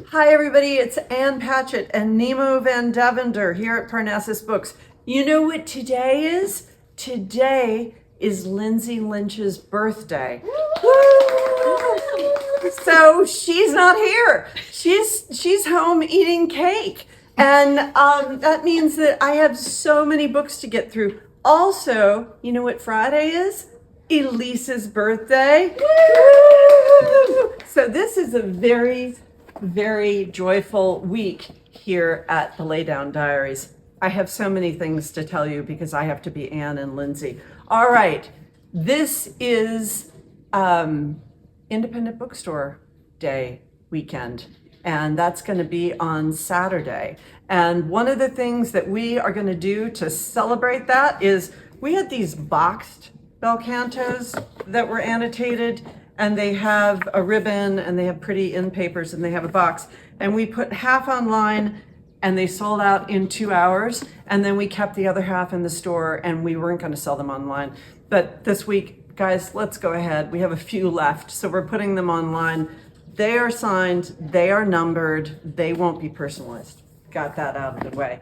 Hi, everybody. It's Ann Patchett and Nemo Van Devender here at Parnassus Books. You know what today is? Today is Lindsay Lynch's birthday. So she's not here. She's home eating cake. And that means that I have so many books to get through. Also, you know what Friday is? Elise's birthday. So this is a very joyful week here at the Laydown Diaries. I have so many things to tell you because I have to be Anne and Lindsay. All right, this is Independent Bookstore Day weekend, and that's going to be on Saturday. And one of the things that we are going to do to celebrate that is we had these boxed bel cantos that were annotated, and they have a ribbon and they have pretty end papers and they have a box, and we put half online and they sold out in 2 hours, and then we kept the other half in the store and we weren't going to sell them online. But this week, guys, let's go ahead. We have a few left, so we're putting them online. They are signed, they are numbered, they won't be personalized. Got that out of the way.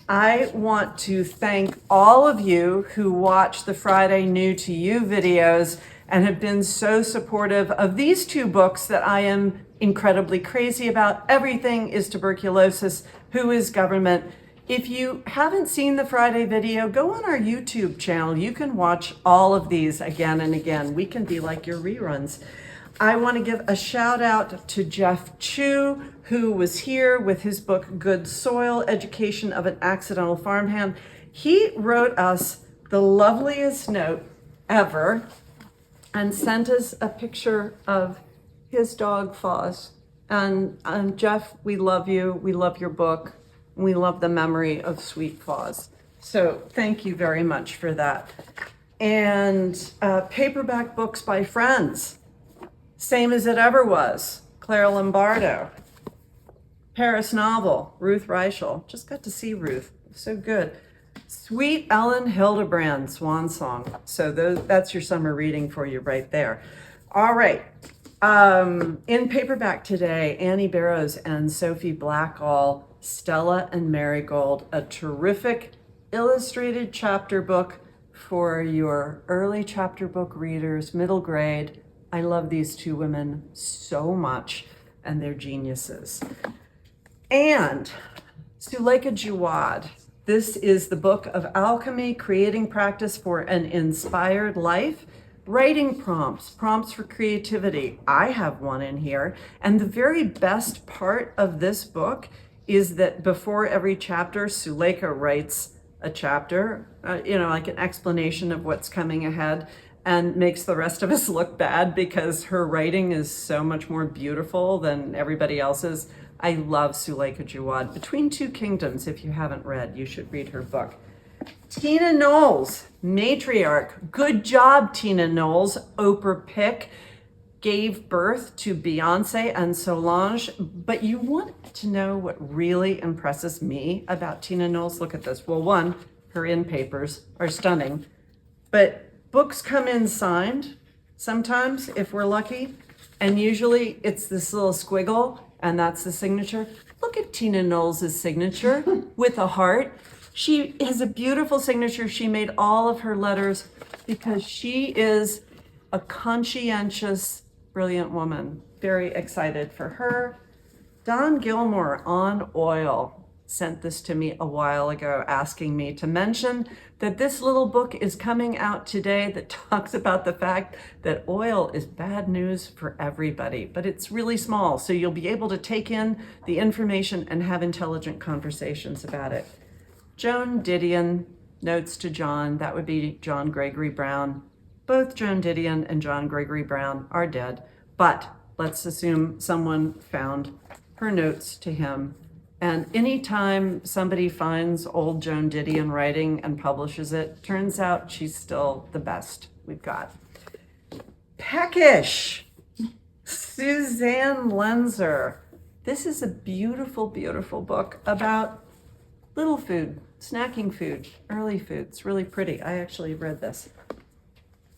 I want to thank all of you who watch the Friday New to You videos and have been so supportive of these two books that I am incredibly crazy about. Everything is Tuberculosis, Who is Government. If you haven't seen the Friday video, go on our YouTube channel. You can watch all of these again and again. We can be like your reruns. I want to give a shout out to Jeff Chu, who was here with his book, Good Soil, Education of an Accidental Farmhand. He wrote us the loveliest note ever and sent us a picture of his dog, Foz. And Jeff, we love you. We love your book. We love the memory of sweet Foz. So thank you very much for that. And Paperback Books by Friends. Same as it ever was, Clara Lombardo. Paris Novel, Ruth Reichel. Just got to see Ruth, so good. Sweet Ellen Hildebrand, Swan Song. So that's your summer reading for you right there. All right, in paperback today, Annie Barrows and Sophie Blackall, Stella and Marigold, a terrific illustrated chapter book for your early chapter book readers, middle grade. I love these two women so much, and they're geniuses. And Suleika Jawad. This is the book of alchemy, creating practice for an inspired life, writing prompts for creativity. I have one in here. And the very best part of this book is that before every chapter, Suleika writes a chapter, like an explanation of what's coming ahead, and makes the rest of us look bad because her writing is so much more beautiful than everybody else's. I love Suleika Jawad. Between Two Kingdoms, if you haven't read, you should read her book. Tina Knowles, matriarch. Good job, Tina Knowles. Oprah pick. Gave birth to Beyonce and Solange. But you want to know what really impresses me about Tina Knowles? Look at this. Well, one, her in papers are stunning. But books come in signed sometimes, if we're lucky, and usually it's this little squiggle, and that's the signature. Look at Tina Knowles' signature with a heart. She has a beautiful signature. She made all of her letters because she is a conscientious, brilliant woman. Very excited for her. Don Gilmore on Oil sent this to me a while ago, asking me to mention that this little book is coming out today that talks about the fact that oil is bad news for everybody, but it's really small, so you'll be able to take in the information and have intelligent conversations about it. Joan Didion, Notes to John, that would be John Gregory Brown. Both Joan Didion and John Gregory Brown are dead, but let's assume someone found her notes to him. And anytime somebody finds old Joan Didion writing and publishes it, turns out she's still the best we've got. Peckish, Suzanne Lenzer. This is a beautiful, beautiful book about little food, snacking food, early food. It's really pretty. I actually read this.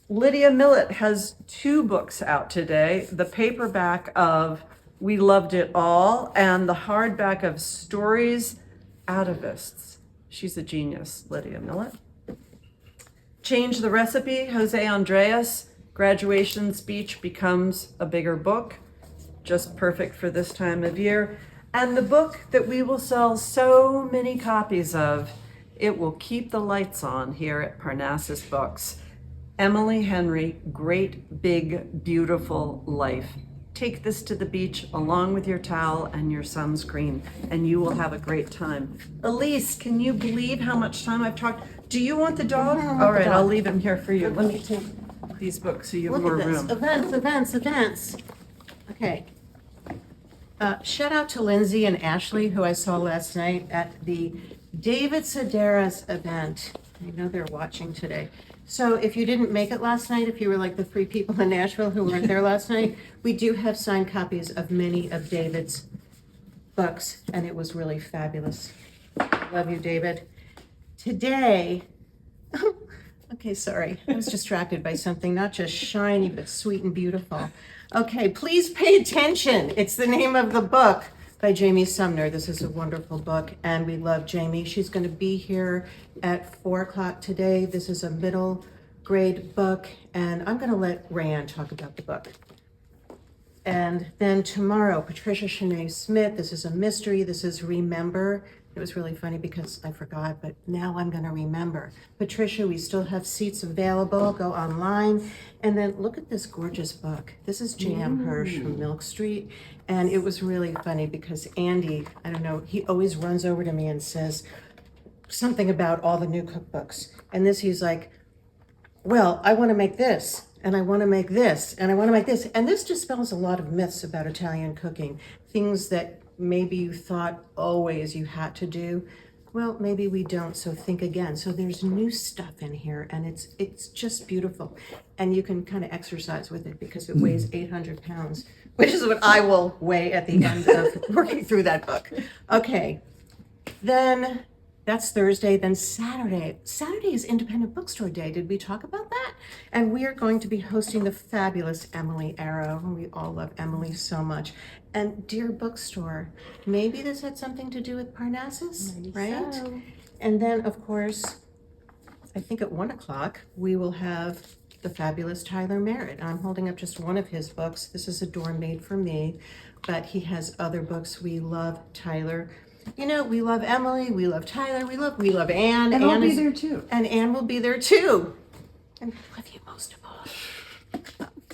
Lydia Millett has two books out today. The paperback of We loved it all. And the hardback of Stories Atavists. She's a genius, Lydia Millett. Change the Recipe, Jose Andreas. Graduation Speech Becomes a Bigger Book. Just perfect for this time of year. And the book that we will sell so many copies of, it will keep the lights on here at Parnassus Books. Emily Henry, Great Big Beautiful Life. Take this to the beach along with your towel and your sunscreen, and you will have a great time. Elise, can you believe how much time I've talked? Do you want the dog? All right, I'll leave him here for you. Let me take these books so you have more room. Events. Okay. Shout out to Lindsay and Ashley, who I saw last night at the David Sedaris event. I know they're watching today. So if you didn't make it last night, if you were like the 3 people in Nashville who weren't there last night, we do have signed copies of many of David's books, and it was really fabulous. Love you, David. Today, okay, sorry, I was distracted by something not just shiny, but sweet and beautiful. Okay, Please Pay Attention. It's the name of the book by Jamie Sumner. This is a wonderful book, and we love Jamie. She's going to be here at 4 o'clock today. This is a middle grade book, and I'm going to let Rayanne talk about the book. And then tomorrow, Patricia Shanae Smith. This is a mystery. This is Remember. It was really funny because I forgot, but now I'm going to remember. Patricia, we still have seats available. Go online. And then look at this gorgeous book. This is J.M. Hirsch from Milk Street. And it was really funny because Andy, I don't know, he always runs over to me and says something about all the new cookbooks. And this, he's like, well, I want to make this, and I want to make this, and I want to make this. And this dispels a lot of myths about Italian cooking, things that maybe you thought always you had to do. Well, maybe we don't, so think again. So there's new stuff in here, and it's just beautiful. And you can kind of exercise with it because it weighs 800 pounds, which is what I will weigh at the end of working through that book. Okay, then that's Thursday. Then Saturday. Saturday is Independent Bookstore Day. Did we talk about that? And we are going to be hosting the fabulous Emily Arrow. We all love Emily so much. And Dear Bookstore, maybe this had something to do with Parnassus, maybe right? So. And then, of course, I think at 1 o'clock, we will have the fabulous Tyler Merritt. I'm holding up just one of his books. This is a door made for me, but he has other books. We love Tyler. You know, we love Emily, we love Tyler, we love Anne. And I'll be there too. And Anne will be there too. And I love you most of all.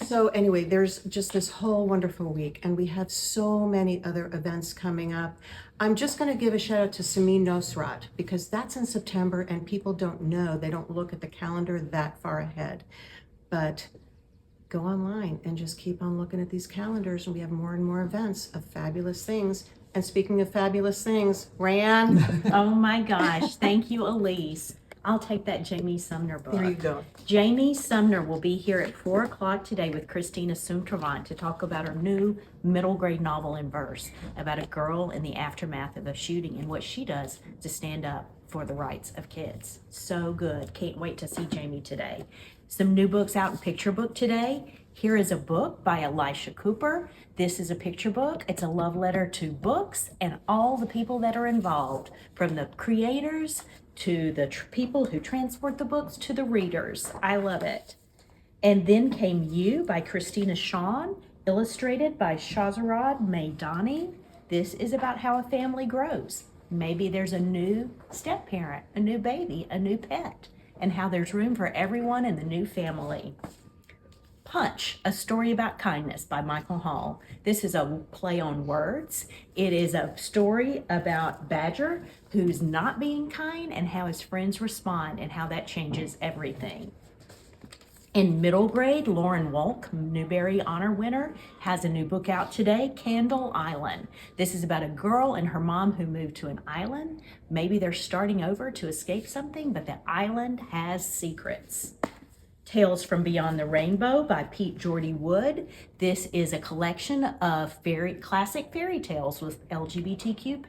So anyway, there's just this whole wonderful week, and we have so many other events coming up. I'm just going to give a shout out to Samin Nosrat, because that's in September, and people don't know, they don't look at the calendar that far ahead. But go online and just keep on looking at these calendars, and we have more and more events of fabulous things. And speaking of fabulous things, Rayanne. Oh my gosh, thank you, Elise. I'll take that Jamie Sumner book. There you go. Jamie Sumner will be here at 4 o'clock today with Christina Soontrevant to talk about her new middle grade novel in verse about a girl in the aftermath of a shooting and what she does to stand up for the rights of kids. So good. Can't wait to see Jamie today. Some new books out in Picture Book today. Here is a book by Elisha Cooper. This is a picture book. It's a love letter to books and all the people that are involved, from the creators to the people who transport the books to the readers. I love it. And then came You by Christina Shawn, illustrated by Shahrazad Maidani. This is about how a family grows. Maybe there's a new step-parent, a new baby, a new pet, and how there's room for everyone in the new family. Punch, A Story About Kindness by Michael Hall. This is a play on words. It is a story about Badger, who's not being kind, and how his friends respond and how that changes everything. In middle grade, Lauren Wolk, Newbery Honor winner, has a new book out today, Candle Island. This is about a girl and her mom who moved to an island. Maybe they're starting over to escape something, but the island has secrets. Tales from Beyond the Rainbow by Pete Jordy Wood. This is a collection of classic fairy tales with LGBTQ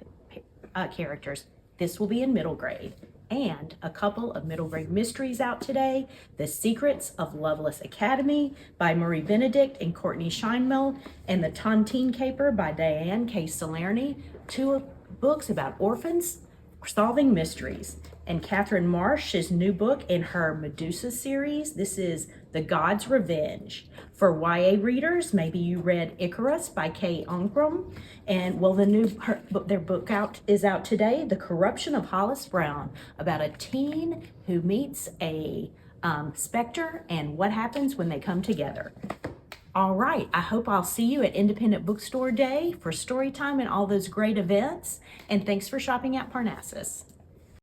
characters. This will be in middle grade. and a couple of middle grade mysteries out today. The Secrets of Loveless Academy by Marie Benedict and Courtney Scheinmel, and The Tontine Caper by Diane K. Salerni, two books about orphans solving mysteries. And Catherine Marsh's new book in her Medusa series. This is The God's Revenge. For YA readers, maybe you read Icarus by Kay Unkrum. And well, their book is out today, The Corruption of Hollis Brown, about a teen who meets a specter and what happens when they come together. All right, I hope I'll see you at Independent Bookstore Day for story time and all those great events. And thanks for shopping at Parnassus.